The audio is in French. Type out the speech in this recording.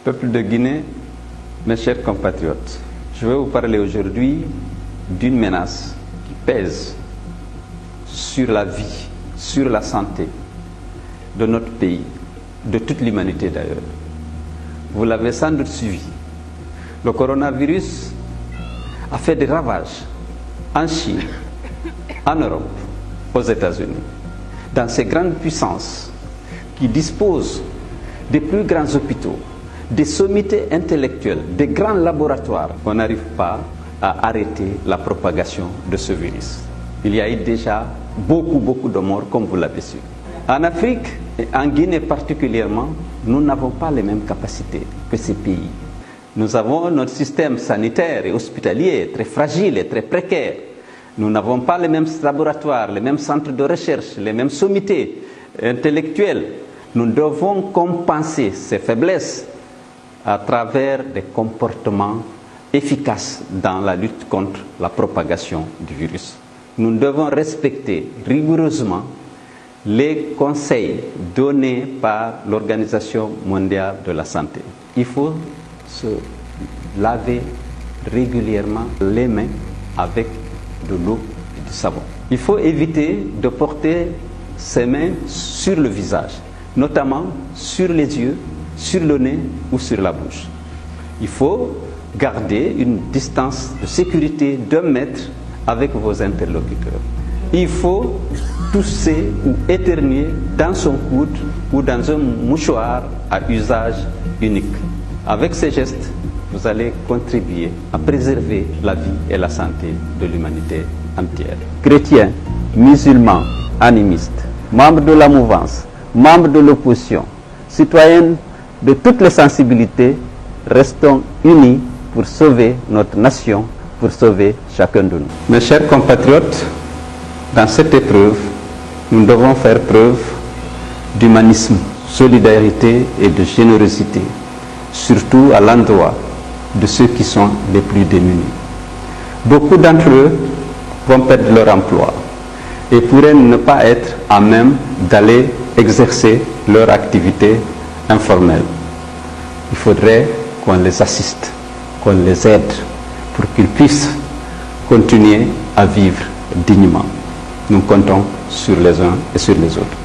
Peuple de Guinée, mes chers compatriotes, je vais vous parler aujourd'hui d'une menace qui pèse sur la vie, sur la santé de notre pays, de toute l'humanité d'ailleurs. Vous l'avez sans doute suivi. Le coronavirus a fait des ravages en Chine, en Europe, aux États-Unis, dans ces grandes puissances qui disposent des plus grands hôpitaux, des sommités intellectuelles, des grands laboratoires. On n'arrive pas à arrêter la propagation de ce virus. Il y a eu déjà beaucoup de morts, comme vous l'avez su. En Afrique, et en Guinée particulièrement, nous n'avons pas les mêmes capacités que ces pays. Nous avons notre système sanitaire et hospitalier très fragile et très précaire. Nous n'avons pas les mêmes laboratoires, les mêmes centres de recherche, les mêmes sommités intellectuelles. Nous devons compenser ces faiblesses à travers des comportements efficaces dans la lutte contre la propagation du virus. Nous devons respecter rigoureusement les conseils donnés par l'Organisation mondiale de la santé. Il faut se laver régulièrement les mains avec de l'eau et du savon. Il faut éviter de porter ses mains sur le visage, notamment sur les yeux, sur le nez ou sur la bouche. Il faut garder une distance de sécurité d'1 mètre avec vos interlocuteurs. Il faut tousser ou éternuer dans son coude ou dans un mouchoir à usage unique. Avec ces gestes, vous allez contribuer à préserver la vie et la santé de l'humanité entière. Chrétiens, musulmans, animistes, membres de la mouvance, membres de l'opposition, citoyens de toutes les sensibilités, restons unis pour sauver notre nation, pour sauver chacun de nous. Mes chers compatriotes, dans cette épreuve, nous devons faire preuve d'humanisme, solidarité et de générosité, surtout à l'endroit de ceux qui sont les plus démunis. Beaucoup d'entre eux vont perdre leur emploi et pourraient ne pas être à même d'aller exercer leur activité informelle. Il faudrait qu'on les assiste, qu'on les aide pour qu'ils puissent continuer à vivre dignement. Nous comptons sur les uns et sur les autres.